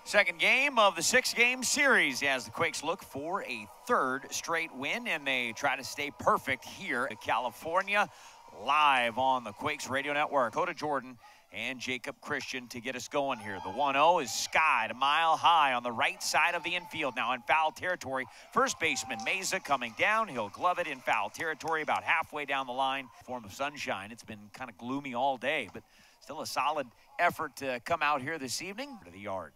Second game of the 6-game series as the Quakes look for a third straight win, and they try to stay perfect here in California, live on the Quakes Radio Network. Dakota Jordan and Jacob Christian to get us going here. The 1-0 is skied a mile high on the right side of the infield. Now in foul territory, first baseman Meza coming down. He'll glove it in foul territory about halfway down the line. Form of sunshine. It's been kind of gloomy all day, but still a solid effort to come out here this evening to the yard.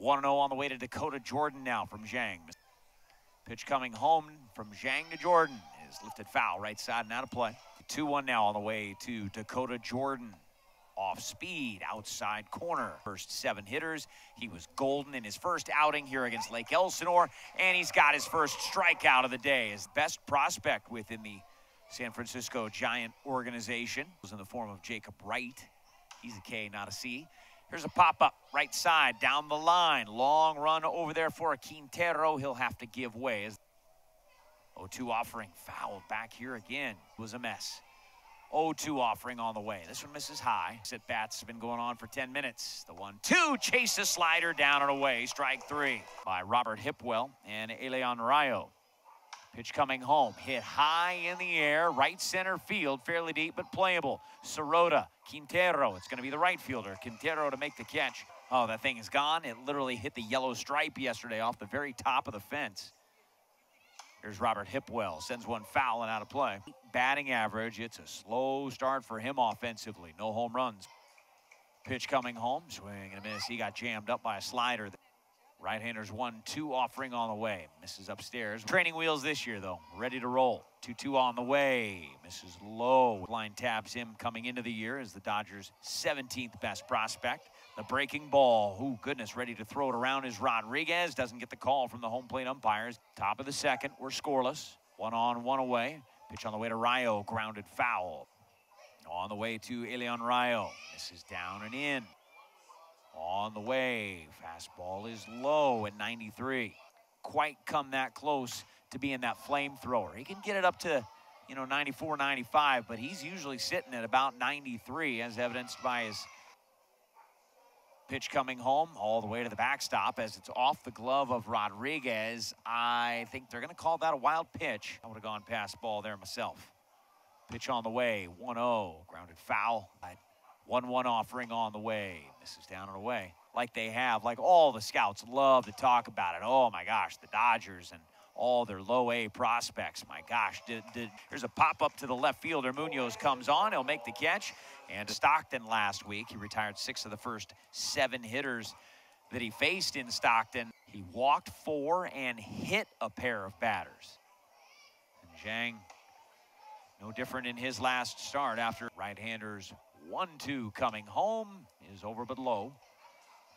1-0 on the way to Dakota Jordan now from Zhang. Pitch coming home from Zhang to Jordan is lifted foul, right side and out of play. 2-1 now on the way to Dakota Jordan. Off speed, outside corner. First 7 hitters. He was golden in his first outing here against Lake Elsinore, and he's got his first strikeout of the day. His best prospect within the San Francisco Giant organization was in the form of Jacob Wright. He's a K, not a C. Here's a pop-up, right side, down the line. Long run over there for a Quintero. He'll have to give way. 0-2 offering, fouled back here again. It was a mess. 0-2 offering on the way. This one misses high. At-bats have been going on for 10 minutes. The 1-2, chase the slider down and away. Strike 3 by Robert Hipwell and Elian Rayo. Pitch coming home, hit high in the air, right center field, fairly deep but playable. Sirota, Quintero, it's gonna be the right fielder. Quintero to make the catch. Oh, that thing is gone. It literally hit the yellow stripe yesterday off the very top of the fence. Here's Robert Hipwell, sends one foul and out of play. Batting average, it's a slow start for him offensively. No home runs. Pitch coming home, swing and a miss. He got jammed up by a slider. Right-handers 1-2 offering on the way. Misses upstairs. Training wheels this year, though. Ready to roll. 2-2 on the way. Misses low. Line tabs him coming into the year as the Dodgers' 17th best prospect. The breaking ball. Oh, goodness, ready to throw it around is Rodriguez. Doesn't get the call from the home plate umpires. Top of the second, we're scoreless. 1 on, 1 away. Pitch on the way to Rayo. Grounded foul. On the way to Elian Rayo. Misses down and in. On the way, fastball is low at 93. Quite come that close to being that flamethrower. He can get it up to, 94, 95, but he's usually sitting at about 93, as evidenced by his pitch coming home all the way to the backstop as it's off the glove of Rodriguez. I think they're going to call that a wild pitch. I would have gone past ball there myself. Pitch on the way, 1-0, grounded foul. 1-1 offering on the way. Misses down and away. Like they have, like all the scouts love to talk about it. Oh my gosh, the Dodgers and all their low A prospects. My gosh, here's a pop-up to the left fielder. Munoz comes on, he'll make the catch. And Stockton last week, he retired 6 of the first 7 hitters that he faced in Stockton. He walked 4 and hit a pair of batters. And Zhang, no different in his last start after right-handers 1-2 coming home is over but low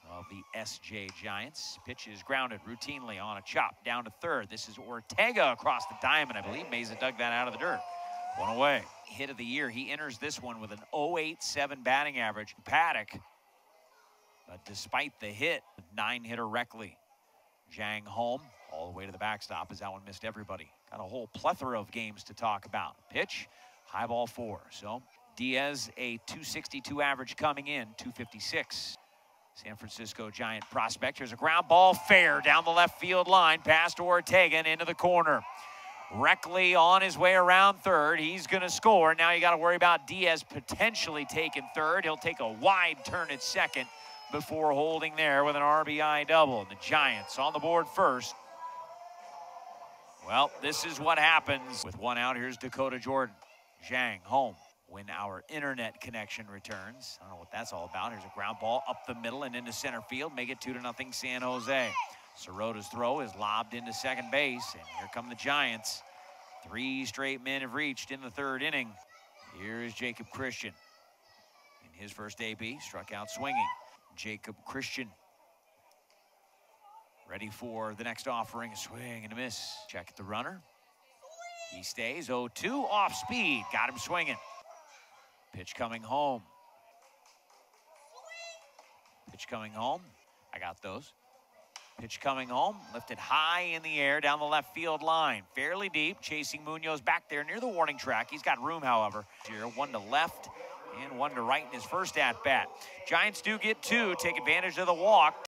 of the SJ Giants. Pitch is grounded routinely on a chop down to third. This is Ortega across the diamond. I believe Meza dug that out of the dirt. 1 away. Hit of the year. He enters this one with an 0.87 batting average. Paddock, but despite the hit, 9-hitter Reckley. Zhang home all the way to the backstop as that one missed everybody. Got a whole plethora of games to talk about. Pitch, high ball 4. So Diaz, a 262 average coming in, 256. San Francisco Giant prospect. Here's a ground ball, fair down the left field line, past Ortega and into the corner. Reckley on his way around third. He's going to score. Now you got to worry about Diaz potentially taking third. He'll take a wide turn at second before holding there with an RBI double. And the Giants on the board first. Well, this is what happens with 1 out. Here's Dakota Jordan. Zhang home when our internet connection returns. I don't know what that's all about. Here's a ground ball up the middle and into center field. Make it 2-0 San Jose. Sirota's throw is lobbed into second base, and here come the Giants. 3 straight men have reached in the 3rd inning. Here is Jacob Christian. In his first AB, struck out swinging. Jacob Christian ready for the next offering. A swing and a miss. Check at the runner. He stays. 0-2 off speed. Got him swinging. Pitch coming home. Pitch coming home. I got those. Pitch coming home. Lifted high in the air down the left field line. Fairly deep. Chasing Munoz back there near the warning track. He's got room, however. Here, 1 to left and 1 to right in his first at-bat. Giants do get 2. Take advantage of the walk.